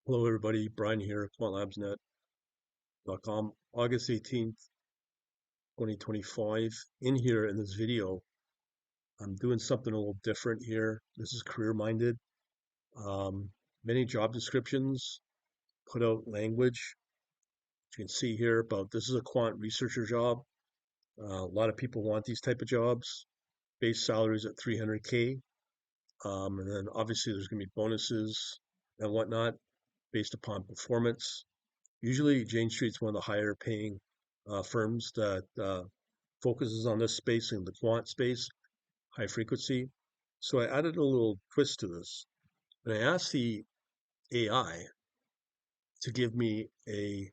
Hello, everybody. Brian here, quantlabsnet.com, August 18th, 2025. In here in this video, I'm doing something a little different here. This is career-minded. Um, Many job descriptions put out language. You can see here about this is a quant researcher job. A lot of people want these type of jobs. Base salaries at 300K. And then obviously there's going to be bonuses and whatnot based upon performance. Usually, Jane Street's one of the higher paying firms that focuses on this space in the quant space, high frequency. So I added a little twist to this, and I asked the AI to give me a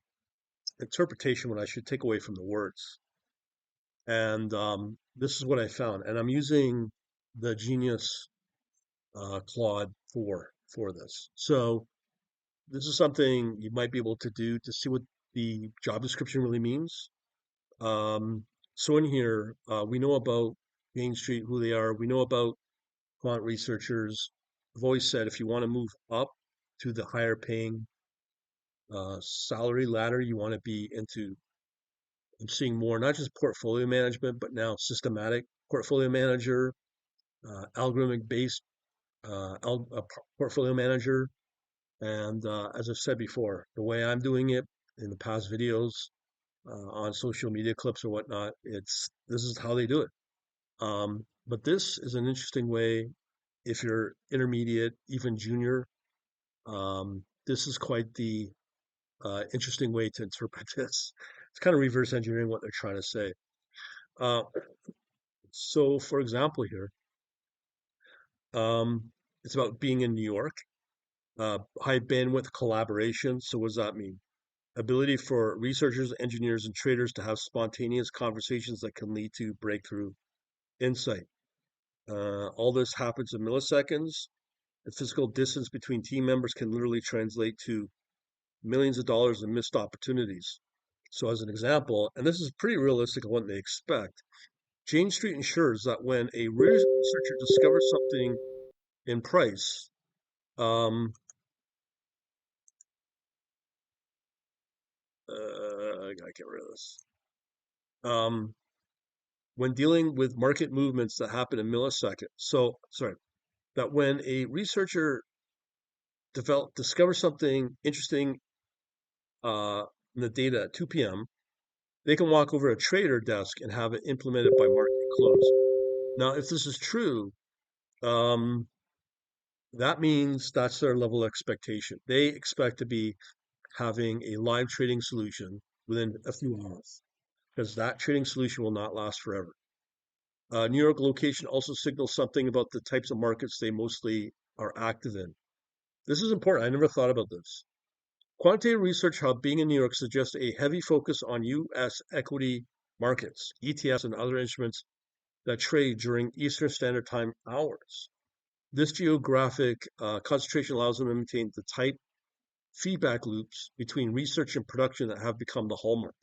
interpretation what I should take away from the words. And this is what I found. And I'm using the Genius Claude for this. So this is something you might be able to do to see what the job description really means. So in here, we know about Main Street, who they are. We know about quant researchers. I've always said if you want to move up to the higher paying salary ladder, you want to be into I'm seeing more, not just portfolio management, but now systematic portfolio manager, algorithmic based portfolio manager. And as I've said before, the way I'm doing it in the past videos on social media clips or whatnot, this is how they do it. But this is an interesting way if you're intermediate, even junior. This is quite the interesting way to interpret this. It's kind of reverse engineering what they're trying to say. Uh, so, for example, here, um, it's about being in New York, high bandwidth collaboration. So, what does that mean? Ability for researchers, engineers, and traders to have spontaneous conversations that can lead to breakthrough insight. All this happens in milliseconds. The physical distance between team members can literally translate to millions of dollars in missed opportunities. So, as an example, and this is pretty realistic of what they expect, Jane Street ensures that when a researcher discovers something in price, I gotta get rid of this. Um, when dealing with market movements that happen in milliseconds, so sorry, that when a researcher discovers something interesting in the data at 2 p.m., they can walk over a trader desk and have it implemented by market close. Now, if this is true, um, that means that's their level of expectation. They expect to be having a live trading solution within a few hours because that trading solution will not last forever. New York location also signals something about the types of markets they mostly are active in. This is important. I never thought about this. Quantitative Research Hub being in New York suggests a heavy focus on U.S. equity markets, ETFs, and other instruments that trade during Eastern Standard Time hours. This geographic concentration allows them to maintain the tight feedback loops between research and production that have become the hallmark.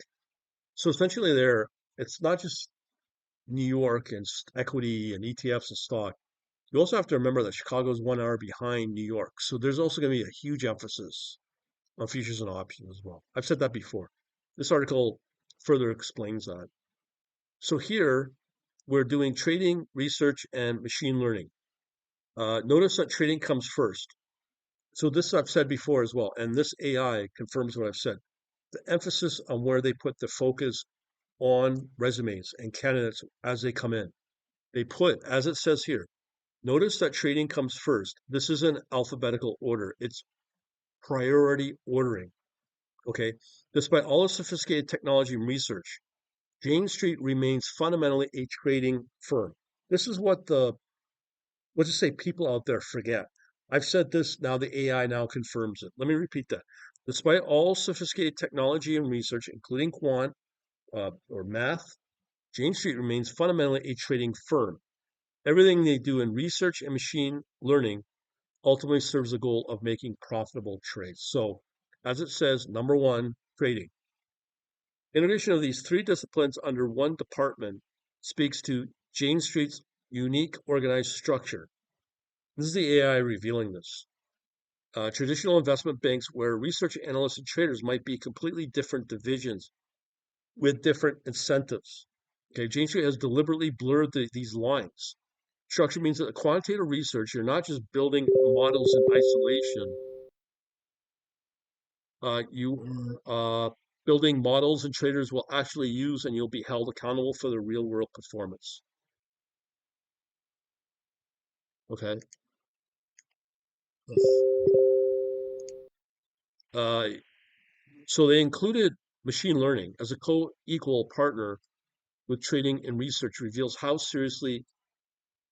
So essentially, it's not just New York and equity and ETFs and stock. You also have to remember that Chicago is 1 hour behind New York. So there's also going to be a huge emphasis on futures and options as well. I've said that before. This article further explains that. So here we're doing trading, research, and machine learning. Notice that trading comes first. So this I've said before as well, and this AI confirms what I've said. The emphasis on where they put the focus on resumes and candidates as they come in. They put, as it says here, notice that trading comes first. This isn't alphabetical order. It's priority ordering. Okay. Despite all the sophisticated technology and research, Jane Street remains fundamentally a trading firm. This is what let's just say people out there forget. I've said this, now the AI now confirms it. Let me repeat that. Despite all sophisticated technology and research, including quant or math, Jane Street remains fundamentally a trading firm. Everything they do in research and machine learning ultimately serves the goal of making profitable trades. So, as it says, number one, trading. Integration of these three disciplines under one department speaks to Jane Street's unique organized structure. This is the AI revealing this. Traditional investment banks, where research analysts and traders might be completely different divisions with different incentives. Okay, Jane Street has deliberately blurred these lines. Structure means that the quantitative research, you're not just building models in isolation. You building models and traders will actually use, and you'll be held accountable for the real world performance. Okay. Uh, so they included machine learning as a co-equal partner with trading and research reveals how seriously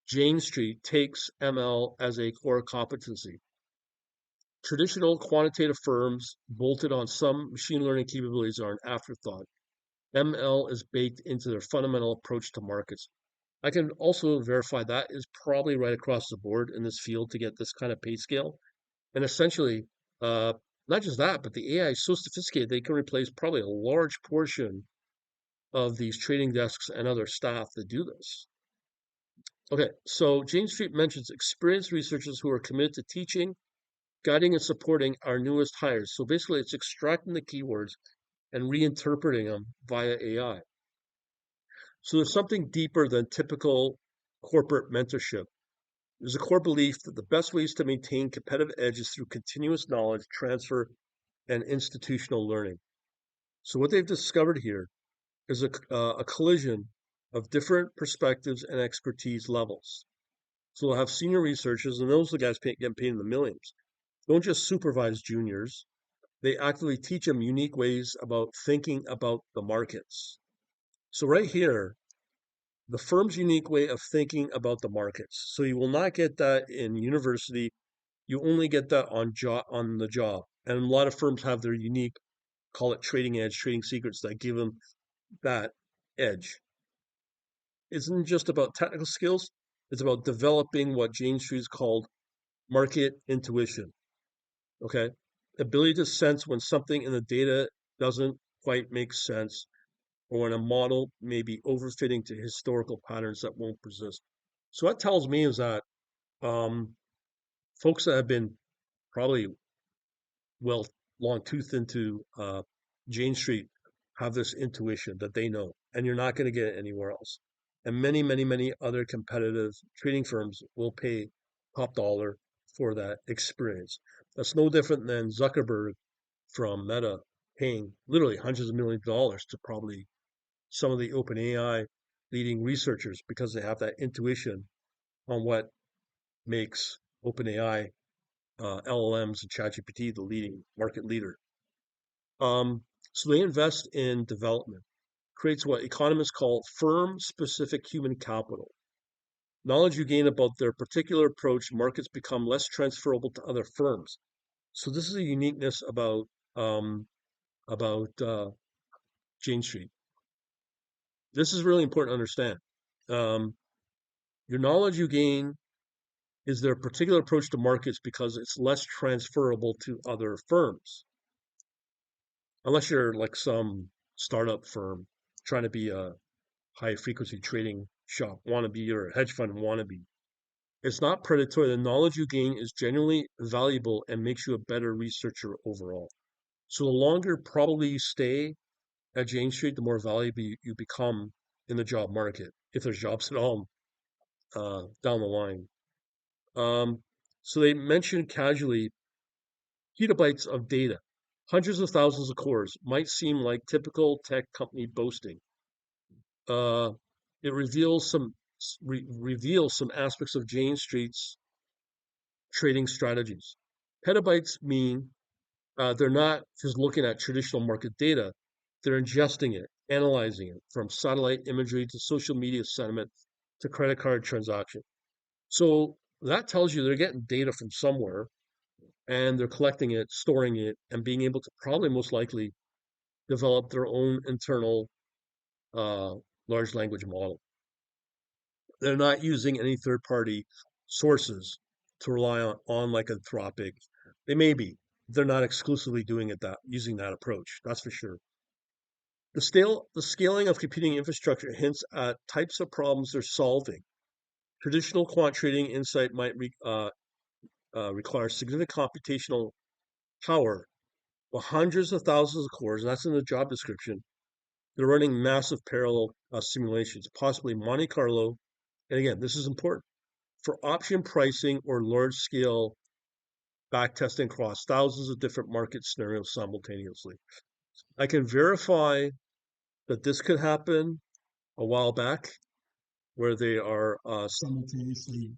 Jane Street takes ML as a core competency. Traditional quantitative firms bolted on some machine learning capabilities are an afterthought. ML is baked into their fundamental approach to markets. I can also verify that is probably right across the board in this field to get this kind of pay scale. And essentially, uh, not just that, but the AI is so sophisticated they can replace probably a large portion of these trading desks and other staff that do this. Okay, so Jane Street mentions experienced researchers who are committed to teaching, guiding, and supporting our newest hires. So basically, it's extracting the keywords and reinterpreting them via AI. So there's something deeper than typical corporate mentorship. There's a core belief that the best ways to maintain competitive edge is through continuous knowledge transfer and institutional learning. So what they've discovered here is a collision of different perspectives and expertise levels. So they'll have senior researchers, and those are the guys getting paid in the millions. Don't just supervise juniors. They actively teach them unique ways about thinking about the markets. So right here, the firm's unique way of thinking about the markets. So you will not get that in university. You only get that on the job. And a lot of firms have their unique, call it trading edge, trading secrets that give them that edge. It isn't just about technical skills. It's about developing what Jane Street's called market intuition. Okay. Ability to sense when something in the data doesn't quite make sense or when a model may be overfitting to historical patterns that won't persist. So what tells me is that um, folks that have been probably well long toothed into Jane Street have this intuition that they know, and you're not going to get it anywhere else. And many, many, many other competitive trading firms will pay top dollar for that experience. That's no different than Zuckerberg from Meta paying literally hundreds of millions of dollars to probably some of the OpenAI leading researchers because they have that intuition on what makes OpenAI, LLMs, and ChatGPT the leading market leader. So they invest in development, creates what economists call firm-specific human capital. Knowledge you gain about their particular approach, markets become less transferable to other firms. So this is a uniqueness about Jane Street. This is really important to understand. Um, your knowledge you gain is their particular approach to markets because it's less transferable to other firms. Unless you're like some startup firm trying to be a high frequency trading shop wannabe or a hedge fund wannabe. It's not predatory. The knowledge you gain is genuinely valuable and makes you a better researcher overall. So the longer probably you stay at Jane Street, the more valuable you become in the job market, if there's jobs at all down the line. Um, so they mentioned casually petabytes of data, hundreds of thousands of cores might seem like typical tech company boasting. Uh, it reveals some aspects of Jane Street's trading strategies. Petabytes mean they're not just looking at traditional market data; they're ingesting it, analyzing it from satellite imagery to social media sentiment to credit card transaction. So that tells you they're getting data from somewhere and they're collecting it, storing it, and being able to probably most likely develop their own internal uh, large language model. They're not using any third party sources to rely on like Anthropic. They may be. They're not exclusively doing it that using that approach. That's for sure. The scaling of computing infrastructure hints at types of problems they're solving. Traditional quant trading insight might requires significant computational power, with hundreds of thousands of cores, and that's in the job description. They're running massive parallel simulations, possibly Monte Carlo. And again, this is important for option pricing or large scale backtesting across thousands of different market scenarios simultaneously. I can verify that this could happen a while back where they are simultaneously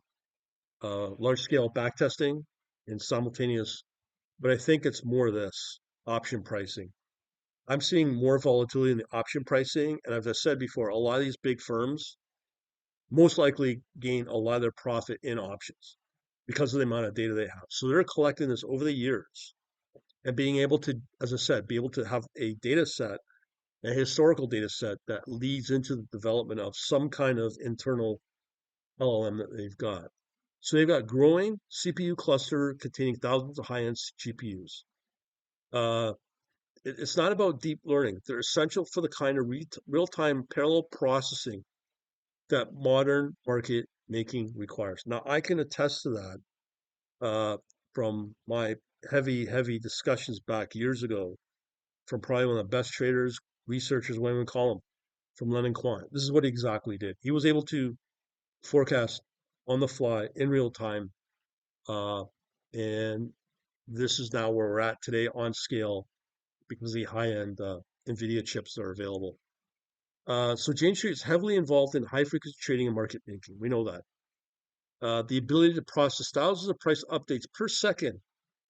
large scale backtesting and simultaneous, but I think it's more of this option pricing. I'm seeing more volatility in the option pricing. And as I said before, a lot of these big firms most likely gain a lot of their profit in options because of the amount of data they have. So they're collecting this over the years and being able to, as I said, be able to have a data set, a historical data set that leads into the development of some kind of internal LLM that they've got. So they've got growing CPU cluster containing thousands of high-end GPUs. Uh, it's not about deep learning. They're essential for the kind of real-time parallel processing that modern market making requires. Now, I can attest to that from my heavy discussions back years ago from probably one of the best traders, researchers, whatever you call him, from Lenin Quant. This is what he exactly did. He was able to forecast on the fly in real time, uh, and this is now where we're at today on scale because of the high-end NVIDIA chips that are available. So Jane Street is heavily involved in high-frequency trading and market making. We know that. The ability to process thousands of price updates per second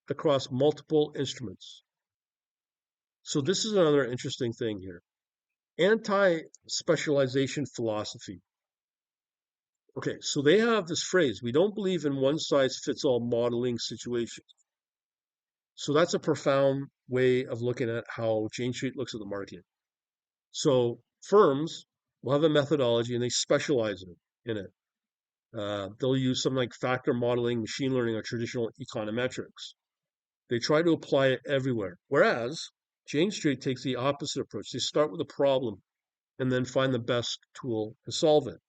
across multiple instruments. So this is another interesting thing here. Anti-specialization philosophy. Okay, so they have this phrase, we don't believe in one size fits all modeling situations. So that's a profound way of looking at how Jane Street looks at the market. So firms will have a methodology and they specialize in it. They'll use something like factor modeling, machine learning, or traditional econometrics. They try to apply it everywhere. Whereas Jane Street takes the opposite approach. They start with a problem and then find the best tool to solve it.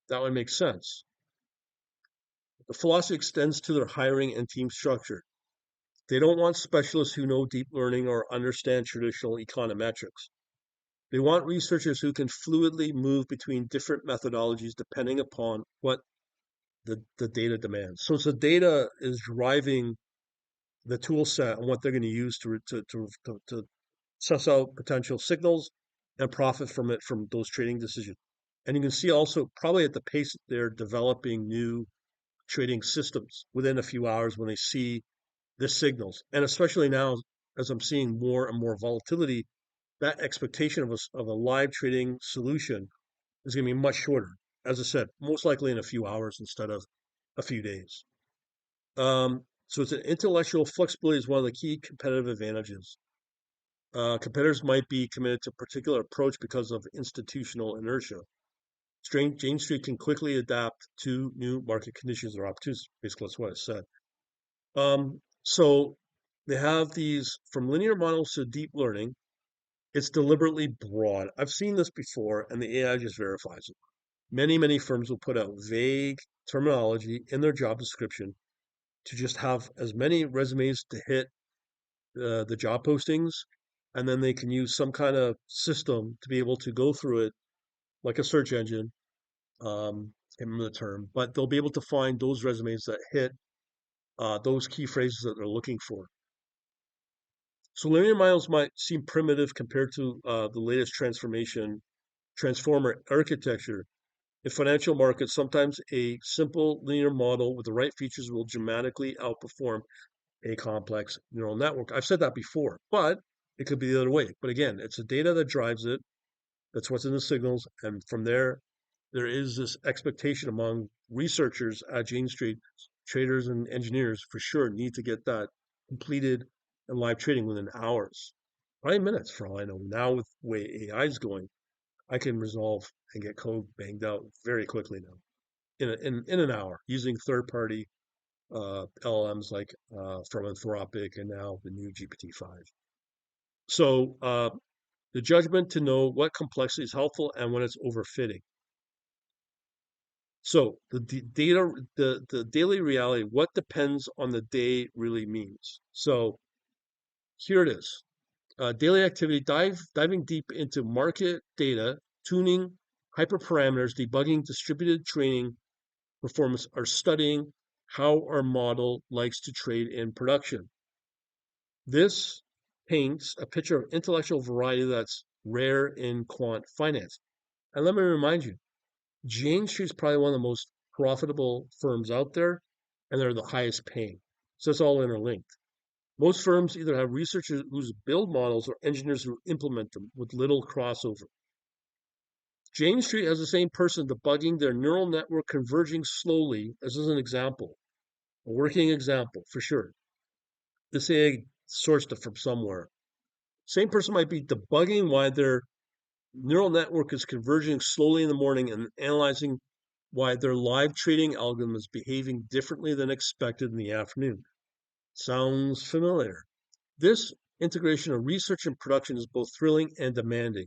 That would make sense. The philosophy extends to their hiring and team structure. They don't want specialists who know deep learning or understand traditional econometrics. They want researchers who can fluidly move between different methodologies depending upon what the data demands. So it's the data is driving the tool set and what they're going to use to suss out potential signals and profit from it from those trading decisions. And you can see also probably at the pace that they're developing new trading systems within a few hours when they see the signals. And especially now, as I'm seeing more and more volatility, that expectation of a live trading solution is going to be much shorter. As I said, most likely in a few hours instead of a few days. So it's an intellectual flexibility is one of the key competitive advantages. Competitors might be committed to a particular approach because of institutional inertia. Jane Street can quickly adapt to new market conditions or opportunities. Basically, that's what I said. So they have these from linear models to deep learning. It's deliberately broad. I've seen this before, and the AI just verifies it. Many firms will put out vague terminology in their job description to just have as many resumes to hit the job postings, and then they can use some kind of system to be able to go through it like a search engine. Can't remember the term, but they'll be able to find those resumes that hit those key phrases that they're looking for. So linear models might seem primitive compared to the latest transformer architecture. In financial markets, sometimes a simple linear model with the right features will dramatically outperform a complex neural network. I've said that before, but it could be the other way. But again, it's the data that drives it. That's what's in the signals. And from there, there is this expectation among researchers at Jane Street, traders and engineers for sure need to get that completed and live trading within hours, 5 minutes for all I know. Now with the way AI is going, I can resolve and get code banged out very quickly now in an hour using third-party LLMs like from Anthropic and now the new GPT-5. So the judgment to know what complexity is helpful and when it's overfitting. So data, the daily reality, what depends on the day really means. So here it is. Daily activity, diving deep into market data, tuning hyperparameters, debugging distributed training performance, or studying how our model likes to trade in production. This paints a picture of intellectual variety that's rare in quant finance. And let me remind you, Jane Street is probably one of the most profitable firms out there, and they're the highest paying. So it's all interlinked. Most firms either have researchers who build models or engineers who implement them with little crossover. Jane Street has the same person debugging their neural network converging slowly, as an example, a working example for sure. This AI sourced it from somewhere. Same person might be debugging why their neural network is converging slowly in the morning and analyzing why their live trading algorithm is behaving differently than expected in the afternoon. Sounds familiar. This integration of research and production is both thrilling and demanding.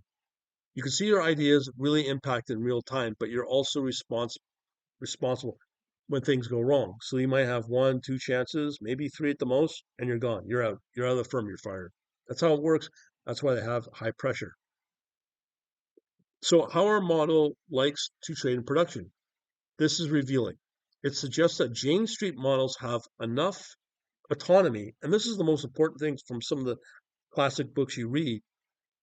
You can see your ideas really impact in real time, but you're also responsible when things go wrong. So you might have one, two chances, maybe three at the most, and you're gone. You're out. You're out of the firm. You're fired. That's how it works. That's why they have high pressure. So how our model likes to trade in production. This is revealing. It suggests that Jane Street models have enough autonomy, and this is the most important thing from some of the classic books you read,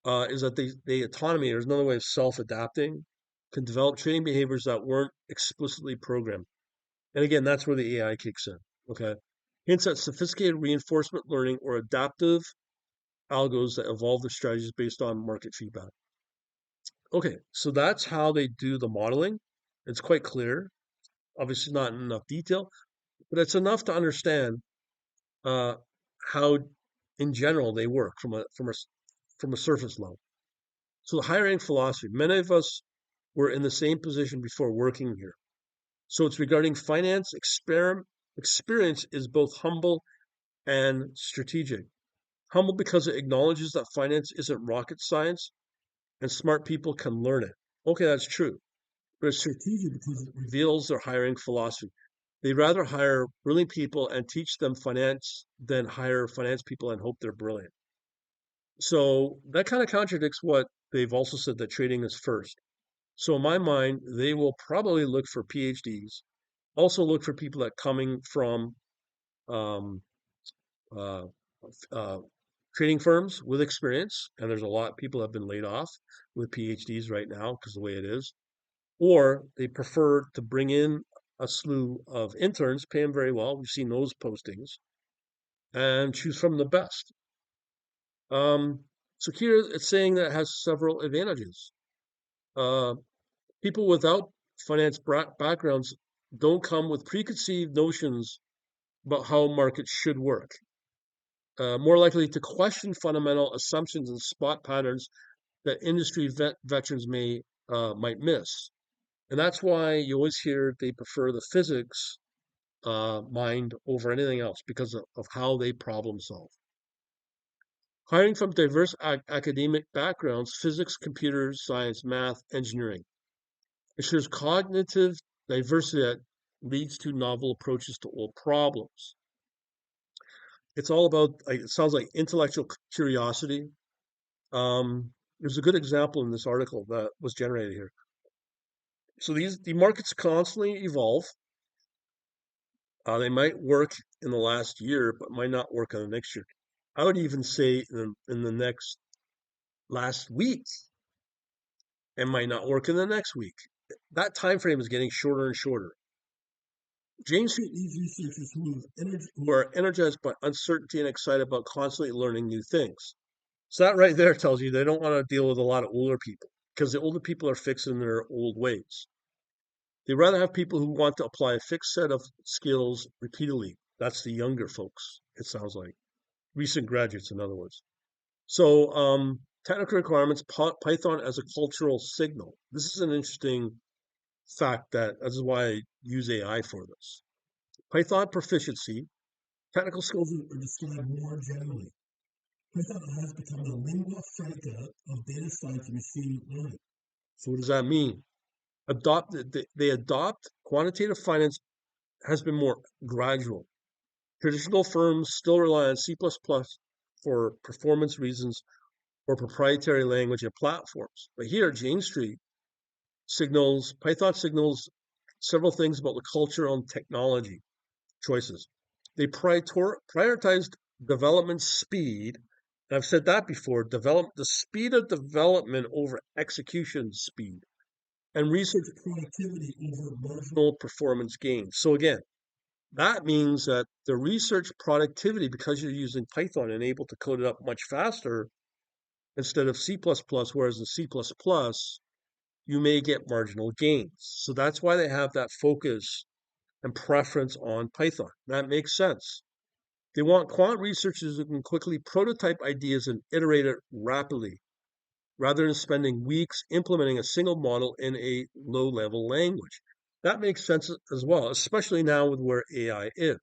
is that they autonomy, there's another way of self-adapting, can develop trading behaviors that weren't explicitly programmed. And again, that's where the AI kicks in. Okay. Hints at sophisticated reinforcement learning or adaptive algos that evolve their strategies based on market feedback. Okay, so that's how they do the modeling. It's quite clear. Obviously, not in enough detail, but it's enough to understand uh, how, in general, they work from a surface level. So the hiring philosophy. Many of us were in the same position before working here. So it's regarding finance. Experience is both humble and strategic. Humble because it acknowledges that finance isn't rocket science and smart people can learn it. Okay, that's true. But it's strategic because it reveals their hiring philosophy. They'd rather hire brilliant people and teach them finance than hire finance people and hope they're brilliant. So that kind of contradicts what they've also said that trading is first. So in my mind, they will probably look for PhDs, also look for people that coming from um, uh, uh, trading firms with experience, and there's a lot of people have been laid off with PhDs right now because the way it is, or they prefer to bring in a slew of interns, pay them very well. We've seen those postings, and choose from the best. Um, so here it's saying that it has several advantages. Uh, People without finance backgrounds don't come with preconceived notions about how markets should work. More likely to question fundamental assumptions and spot patterns that industry veterans might miss. And that's why you always hear they prefer the physics mind over anything else because of how they problem solve. Hiring from diverse academic backgrounds, physics, computer science, math, engineering, ensures cognitive diversity that leads to novel approaches to old problems. It's all about, it sounds like intellectual curiosity. There's a good example in this article that was generated here. So the markets constantly evolve. They might work in the last year, but might not work in the next year. I would even say in the next last week, and might not work in the next week. That time frame is getting shorter and shorter. Jane Street needs researchers who are energized by uncertainty and excited about constantly learning new things. So that right there tells you they don't want to deal with a lot of older people because the older people are fixed in their old ways. They rather have people who want to apply a fixed set of skills repeatedly. That's the younger folks, it sounds like. Recent graduates, in other words. So, technical requirements, Python as a cultural signal. This is an interesting fact that this is why I use AI for this. Python proficiency, technical skills are described more generally. Python has become the lingua franca of data science and machine learning. So what does that mean? They adopt quantitative finance has been more gradual. Traditional firms still rely on C++ for performance reasons or proprietary language and platforms. But here, Jane Street Python signals several things about the culture and technology choices. They prioritized development speed. And I've said that before, develop the speed of development over execution speed and research productivity over marginal performance gains. So again, that means that the research productivity, because you're using Python and able to code it up much faster instead of C++, whereas in C++, you may get marginal gains. So that's why they have that focus and preference on Python. That makes sense. They want quant researchers who can quickly prototype ideas and iterate it rapidly, rather than spending weeks implementing a single model in a low-level language. That makes sense as well, especially now with where AI is.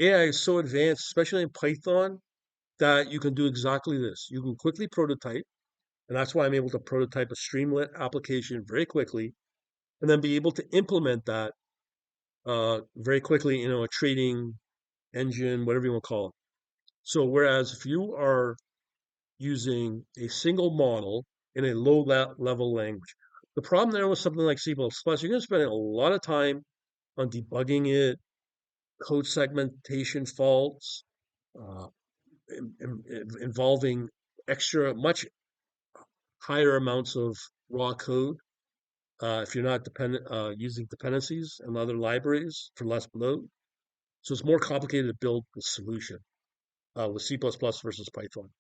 AI is so advanced, especially in Python, that you can do exactly this. You can quickly prototype, and that's why I'm able to prototype a Streamlit application very quickly, and then be able to implement that very quickly, a trading engine, whatever you want to call it. So whereas if you are using a single model in a low level language, the problem there with something like C++, you're going to spend a lot of time on debugging it, code segmentation faults, uh, involving much higher amounts of raw code. If you're not using dependencies and other libraries for less load. So it's more complicated to build the solution with C++ versus Python.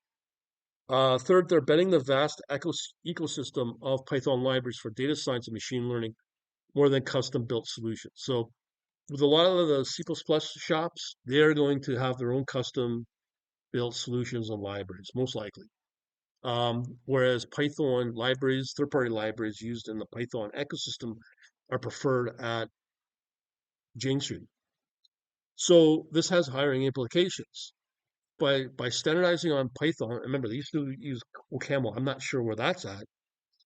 Third, they're betting the vast ecosystem of Python libraries for data science and machine learning more than custom built solutions. So with a lot of the C++ shops, they're going to have their own custom built solutions and libraries, most likely. Whereas Python libraries, third-party libraries used in the Python ecosystem are preferred at Jane Street. So this has hiring implications. By standardizing on Python, remember they used to use OCaml. I'm not sure where that's at.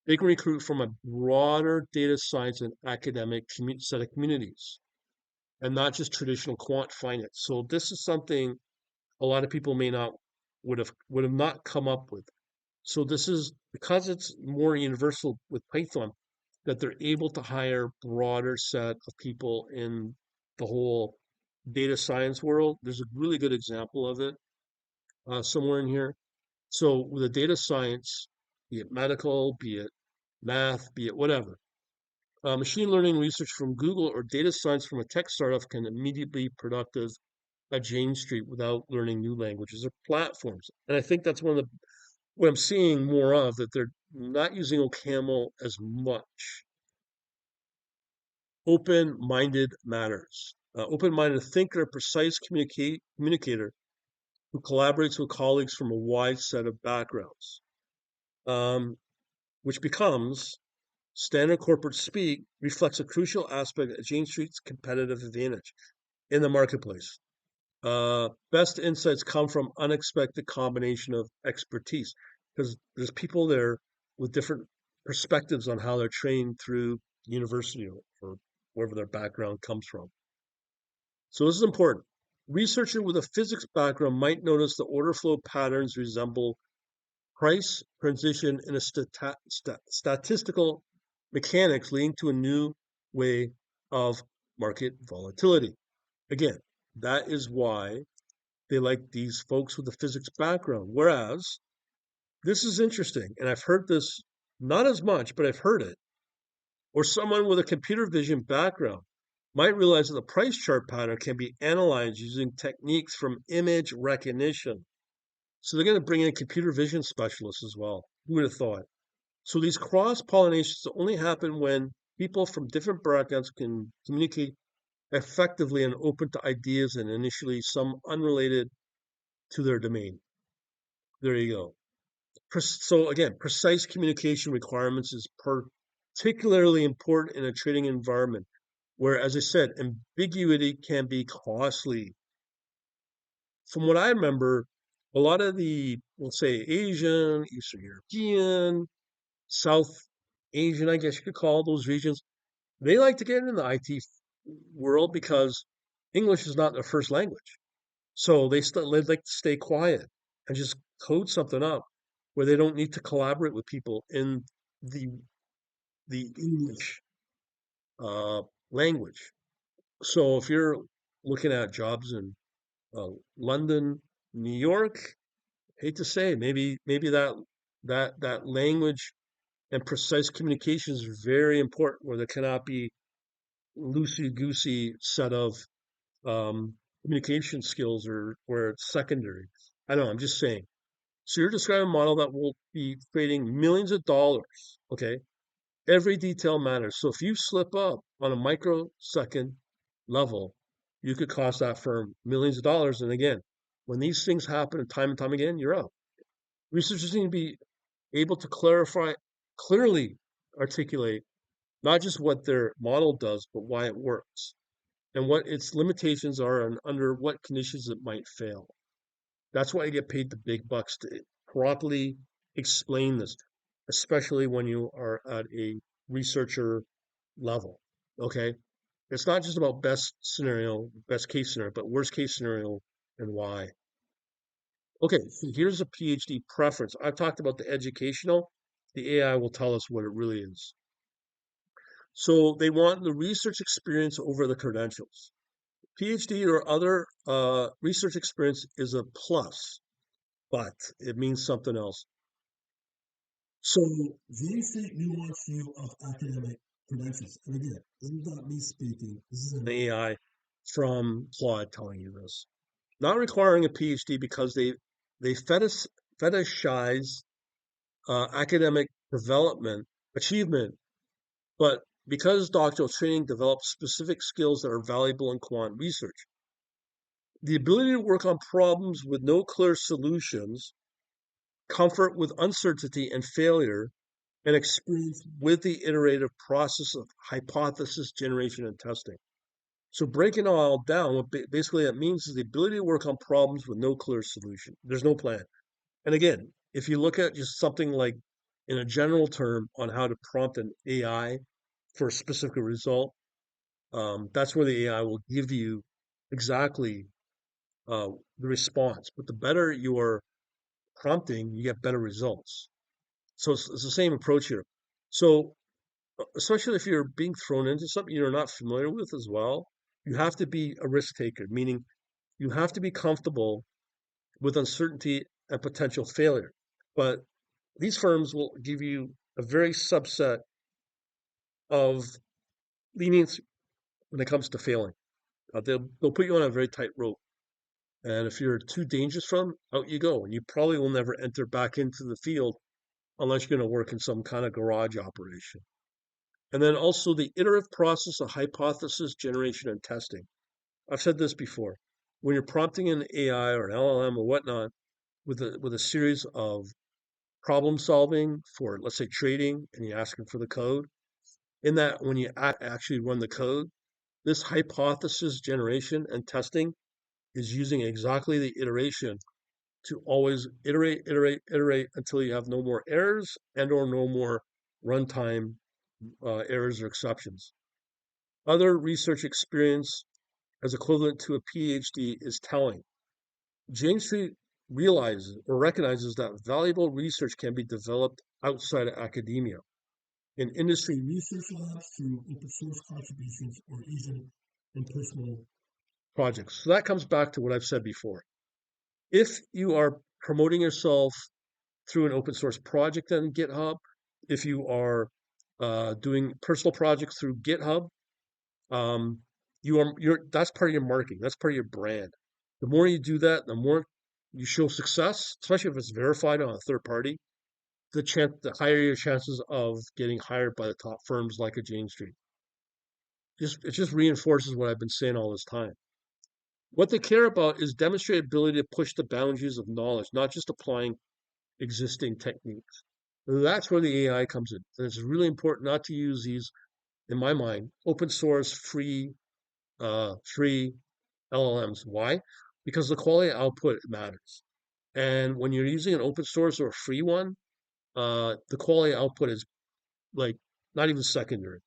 They can recruit from a broader data science and academic set of communities, and not just traditional quant finance. So this is something a lot of people may not would have not come up with. So this is because it's more universal with Python that they're able to hire broader set of people in the whole data science world. There's a really good example of it somewhere in here. So with a data science, be it medical, be it math, be it whatever, machine learning research from Google or data science from a tech startup can immediately be productive at Jane Street without learning new languages or platforms. And I think that's one of the what I'm seeing more of, that they're not using OCaml as much. Open-minded matters. Open-minded thinker, precise communicator who collaborates with colleagues from a wide set of backgrounds, um, which becomes standard corporate speak, reflects a crucial aspect of Jane Street's competitive advantage in the marketplace. Best insights come from unexpected combination of expertise because there's people there with different perspectives on how they're trained through university or wherever their background comes from. So this is important. Researcher with a physics background might notice the order flow patterns resemble price transition in a statistical mechanics leading to a new way of market volatility. Again, that is why they like these folks with a physics background. Whereas this is interesting, and I've heard this not as much, but I've heard it, or someone with a computer vision background might realize that the price chart pattern can be analyzed using techniques from image recognition. So they're going to bring in computer vision specialists as well. Who would have thought? So these cross pollinations only happen when people from different backgrounds can communicate effectively and open to ideas and initially some unrelated to their domain. There you go. So again, precise communication requirements is particularly important in a trading environment where, as I said, ambiguity can be costly. From what I remember, a lot of the, let's say, Asian, Eastern European, South Asian, I guess you could call those regions, They like to get in the IT world because English is not their first language. So they like to stay quiet and just code something up where they don't need to collaborate with people in the the English uh, language. So if you're looking at jobs in London, New York, hate to say, maybe that language and precise communication is very important, where there cannot be loosey goosey set of communication skills or where it's secondary. I don't know. I'm just saying. So you're describing a model that will be creating millions of dollars. Okay, every detail matters. So if you slip up on a microsecond level, you could cost that firm millions of dollars. And again, when these things happen time and time again, you're out. Researchers need to be able to clearly articulate not just what their model does, but why it works and what its limitations are and under what conditions it might fail. That's why you get paid the big bucks to properly explain this, especially when you are at a researcher level. Okay. It's not just about best scenario, best case scenario, but worst case scenario and why. Okay, so here's a PhD preference. I've talked about the educational. The AI will tell us what it really is. So they want the research experience over the credentials. PhD or other research experience is a plus, but it means something else. So they think nuanced view of academic credentials. And again, this is not me speaking. This is an AI from Claude telling you this. Not requiring a PhD because they fetishize academic development achievement, but because doctoral training develops specific skills that are valuable in quant research. The ability to work on problems with no clear solutions, comfort with uncertainty and failure, and experience with the iterative process of hypothesis generation and testing. So breaking it all down, what basically that means is the ability to work on problems with no clear solution. There's no plan. And again, if you look at just something like in a general term on how to prompt an AI for a specific result, that's where the AI will give you exactly the response. But the better you are prompting, you get better results. So it's the same approach here. So especially if you're being thrown into something you're not familiar with as well, you have to be a risk taker, meaning you have to be comfortable with uncertainty and potential failure. But these firms will give you a very subset of lenience when it comes to failing. They'll put you on a very tight rope. And if you're too dangerous from 'em, out you go. And you probably will never enter back into the field unless you're going to work in some kind of garage operation. And then also the iterative process of hypothesis generation and testing. I've said this before. When you're prompting an AI or an LLM or whatnot with a series of problem solving for, let's say, trading, and you ask them for the code, in that when you actually run the code, this hypothesis generation and testing is using exactly the iteration to always iterate until you have no more errors and or no more runtime errors or exceptions. Other research experience as equivalent to a PhD is telling. James Street realizes or recognizes that valuable research can be developed outside of academia in industry research labs through open source contributions or even in personal projects. So that comes back to what I've said before. If you are promoting yourself through an open source project on GitHub, if you are doing personal projects through GitHub, um, you're that's part of your marketing. That's part of your brand. The more you do that, the more you show success, especially if it's verified on a third party. The higher your chances of getting hired by the top firms like a Jane Street. It just reinforces what I've been saying all this time. What they care about is demonstrated ability to push the boundaries of knowledge, not just applying existing techniques. That's where the AI comes in. And it's really important not to use these, in my mind, open source, free LLMs. Why? Because the quality output matters. And when you're using an open source or a free one, the quality output is like not even secondary.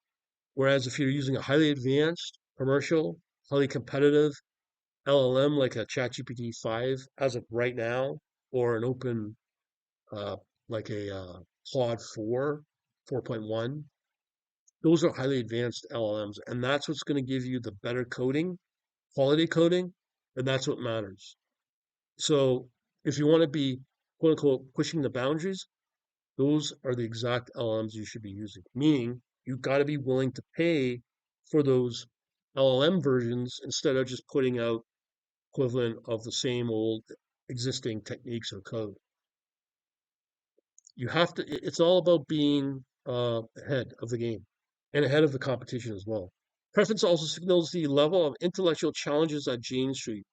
Whereas if you're using a highly advanced, commercial, highly competitive LLM like a ChatGPT 5 as of right now, or an open uh, like a Claude 4, 4.1, those are highly advanced LLMs, and that's what's going to give you the better coding, quality coding, and that's what matters. So if you want to be quote unquote pushing the boundaries, those are the exact LLMs you should be using. Meaning you've got to be willing to pay for those LLM versions instead of just putting out equivalent of the same old existing techniques or code. You have to, it's all about being ahead of the game and ahead of the competition as well. Preference also signals the level of intellectual challenges at Jane Street.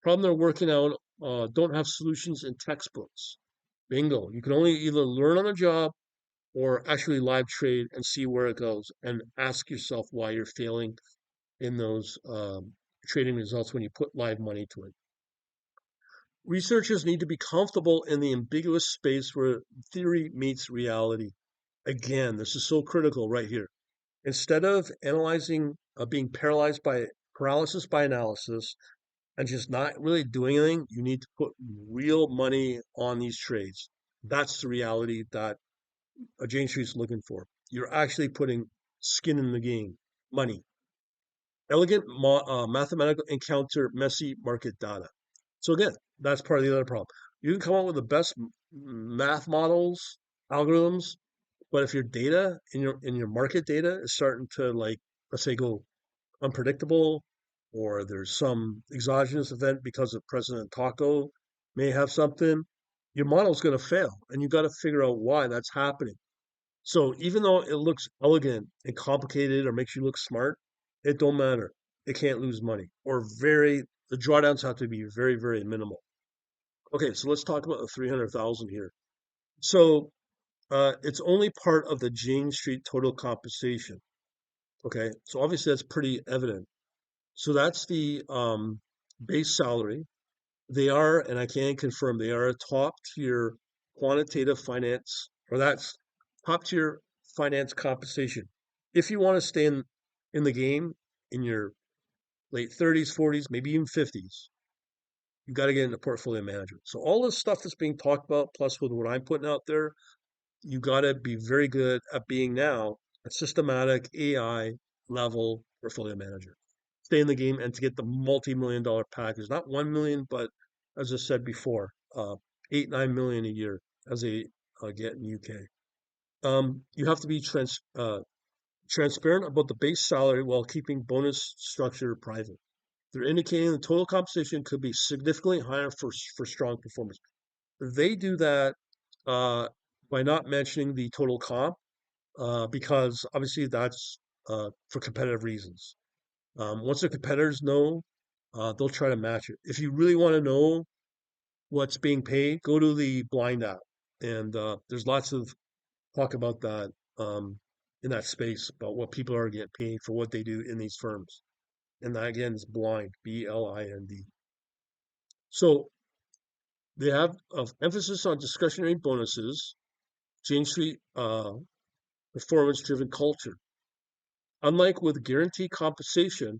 Problem they're working out don't have solutions in textbooks. Bingo. You can only either learn on the job or actually live trade and see where it goes and ask yourself why you're failing in those trading results when you put live money to it. Researchers need to be comfortable in the ambiguous space where theory meets reality. Again, this is so critical right here. Instead of analyzing, being paralyzed by paralysis by analysis and just not really doing anything, you need to put real money on these trades. That's the reality that a Jane Street's looking for. You're actually putting skin in the game, money. Elegant mathematical encounter messy market data. So again, that's part of the other problem. You can come up with the best math models, algorithms, but if your data in your market data is starting to like, let's say, go unpredictable, or there's some exogenous event because of President Taco may have something, your model's going to fail, and you got to figure out why that's happening. So even though it looks elegant and complicated or makes you look smart, it don't matter. It can't lose money, or the drawdowns have to be very, very minimal. Okay, so let's talk about the 300,000 here. So it's only part of the Jane Street total compensation. Okay, so obviously that's pretty evident. So that's the base salary. They are, and I can confirm, they are a top tier quantitative finance, or that's top tier finance compensation. If you want to stay in the game in your late 30s, 40s, maybe even 50s, you got to get into portfolio management. So all this stuff that's being talked about, plus with what I'm putting out there, you got to be very good at being now a systematic AI level portfolio manager. Stay in the game and to get the multi-million dollar package, not 1 million, but as I said before, 8, 9 million a year as they get in UK. You have to be transparent about the base salary while keeping bonus structure private. They're indicating the total compensation could be significantly higher for strong performance. They do that uh, by not mentioning the total comp because obviously that's for competitive reasons. Once the competitors know, they'll try to match it. If you really want to know what's being paid, go to the Blind app, and there's lots of talk about that in that space about what people are getting paid for what they do in these firms. And that again is Blind, BLIND. So they have emphasis on discretionary bonuses, Jane Street performance-driven culture. Unlike with guaranteed compensation,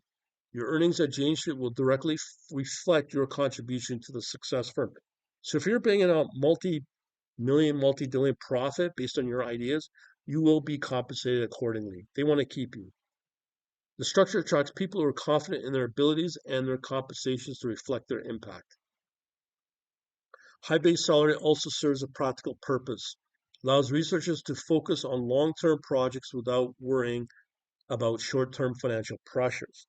your earnings at Jane Street will directly reflect your contribution to the success firm. So if you're bringing out multi-million, multi-billion profit based on your ideas, you will be compensated accordingly. They want to keep you. The structure attracts people who are confident in their abilities and their compensations to reflect their impact. High base salary also serves a practical purpose, allows researchers to focus on long-term projects without worrying about short-term financial pressures.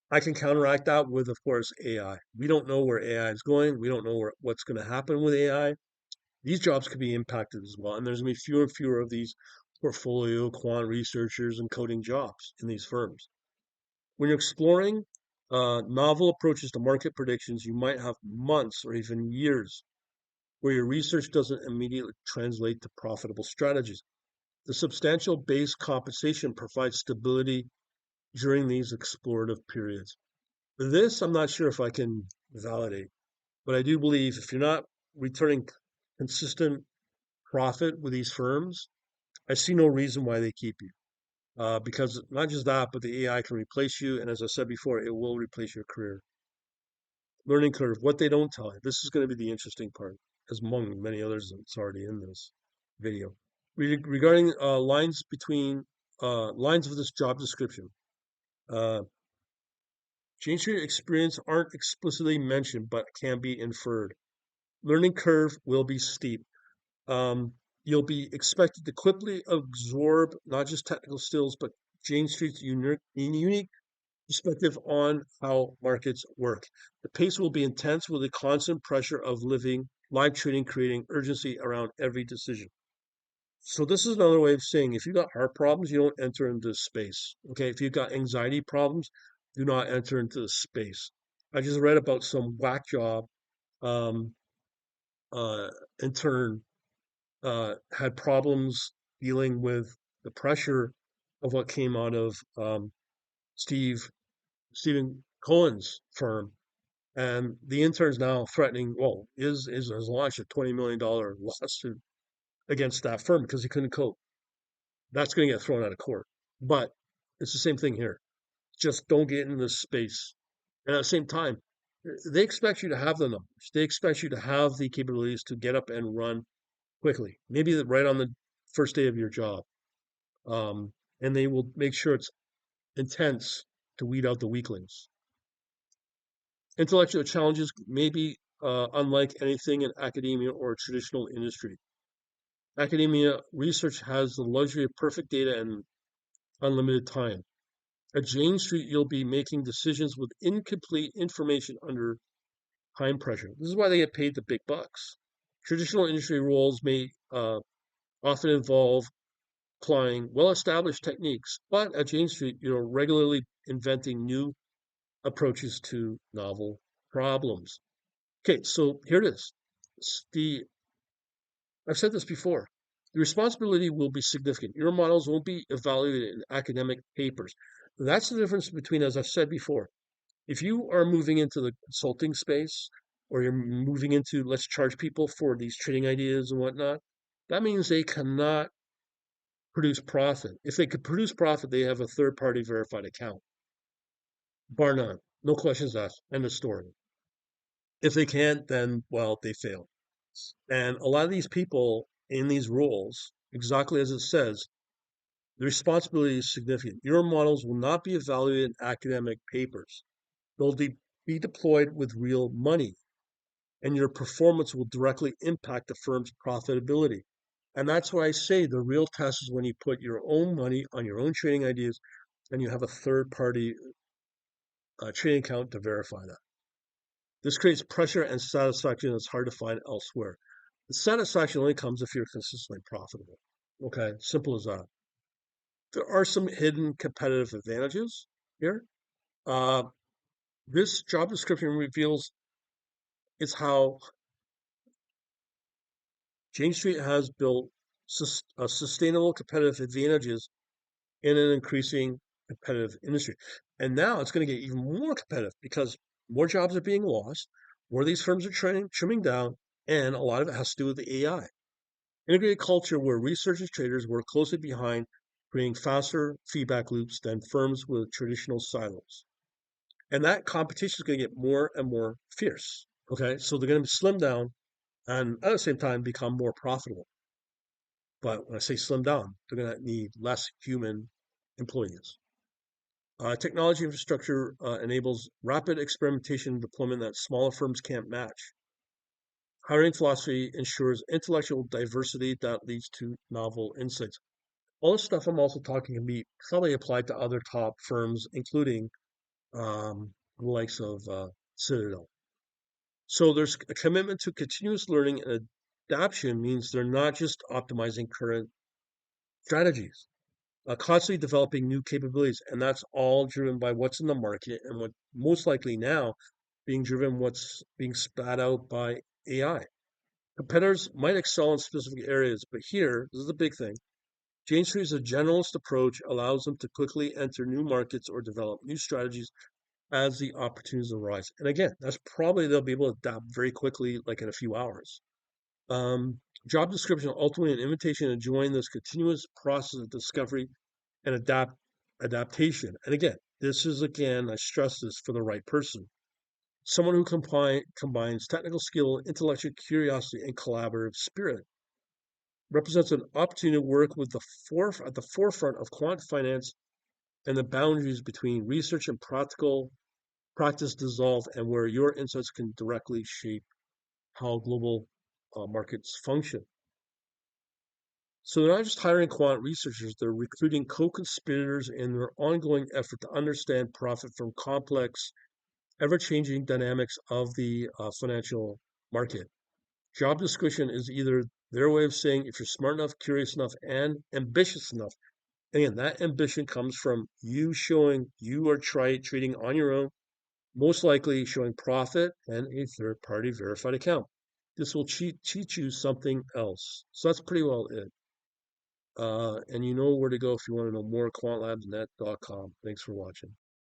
I can counteract that with, of course, AI. We don't know where AI is going. We don't know what's going to happen with AI. These jobs could be impacted as well. And there's going to be fewer and fewer of these portfolio quant researchers and coding jobs in these firms. When you're exploring novel approaches to market predictions, you might have months or even years where your research doesn't immediately translate to profitable strategies. The substantial base compensation provides stability during these explorative periods. This, I'm not sure if I can validate, but I do believe if you're not returning consistent profit with these firms, I see no reason why they keep you. because not just that, but the AI can replace you. And as I said before, it will replace your career. Learning curve, what they don't tell you. This is going to be the interesting part, as among many others that's already in this video. Regarding lines of this job description, uh, change your experience aren't explicitly mentioned, but can be inferred. Learning curve will be steep. Um, you'll be expected to quickly absorb not just technical skills, but Jane Street's unique perspective on how markets work. The pace will be intense with the constant pressure of living live trading, creating urgency around every decision. So this is another way of saying if you got heart problems, you don't enter into this space. Okay, if you've got anxiety problems, do not enter into this space. I just read about some whack job um, uh, intern had problems dealing with the pressure of what came out of Stephen Cohen's firm, and the intern's now threatening, well, has launched a $20 million lawsuit against that firm because he couldn't cope. That's going to get thrown out of court. But it's the same thing here. Just don't get into this space. And at the same time, they expect you to have the numbers. They expect you to have the capabilities to get up and run quickly, maybe right on the first day of your job. Um, and they will make sure it's intense to weed out the weaklings. Intellectual challenges may be unlike anything in academia or traditional industry. Academia research has the luxury of perfect data and unlimited time. At Jane Street, you'll be making decisions with incomplete information under time pressure. This is why they get paid the big bucks. Traditional industry roles may often involve applying well-established techniques, but at Jane Street, you're regularly inventing new approaches to novel problems. Okay, so here it is. The I've said this before. The responsibility will be significant. Your models won't be evaluated in academic papers. That's the difference between, as I've said before, if you are moving into the consulting space or you're moving into let's charge people for these trading ideas and whatnot, that means they cannot produce profit. If they could produce profit, they have a third party verified account, bar none. No questions asked. End of story. If they can't, then, well, they fail. And a lot of these people in these roles, exactly as it says, the responsibility is significant. Your models will not be evaluated in academic papers. They'll be deployed with real money, and your performance will directly impact the firm's profitability. And that's why I say the real test is when you put your own money on your own trading ideas and you have a third party trading account to verify that. This creates pressure and satisfaction that's hard to find elsewhere. The satisfaction only comes if you're consistently profitable. Okay, simple as that. There are some hidden competitive advantages here. Uh, this job description reveals is how Jane Street has built sustainable competitive advantages in an increasing competitive industry. And now it's going to get even more competitive because more jobs are being lost, more of these firms are trimming down, and a lot of it has to do with the AI. Integrated culture where researchers traders work closely behind creating faster feedback loops than firms with traditional silos. And that competition is going to get more and more fierce. Okay, so they're going to slim down and at the same time become more profitable. But when I say slim down, they're going to need less human employees. Technology infrastructure enables rapid experimentation and deployment that smaller firms can't match. Hiring philosophy ensures intellectual diversity that leads to novel insights. All this stuff I'm also talking can be probably applied to other top firms, including the likes of Citadel. So there's a commitment to continuous learning and adaptation means they're not just optimizing current strategies, constantly developing new capabilities, and that's all driven by what's in the market and what most likely now being driven what's being spat out by AI. Competitors might excel in specific areas, but here, this is the big thing. Jane Street's a generalist approach allows them to quickly enter new markets or develop new strategies as the opportunities arise. And again, that's probably they'll be able to adapt very quickly, like in a few hours. Job description, ultimately an invitation to join this continuous process of discovery and adaptation. And again, this is again, I stress this for the right person. Someone who combines technical skill, intellectual curiosity, and collaborative spirit represents an opportunity to work with at the forefront of quant finance and the boundaries between research and practical practice dissolve and where your insights can directly shape how global markets function. So they're not just hiring quant researchers, they're recruiting co-conspirators in their ongoing effort to understand profit from complex, ever-changing dynamics of the financial market. Job description is either their way of saying if you're smart enough, curious enough, and ambitious enough. Again, that ambition comes from you showing you are trading on your own, most likely showing profit and a third-party verified account. This will teach you something else. So that's pretty well it. And you know where to go if you want to know more, quantlabsnet.com. Thanks for watching.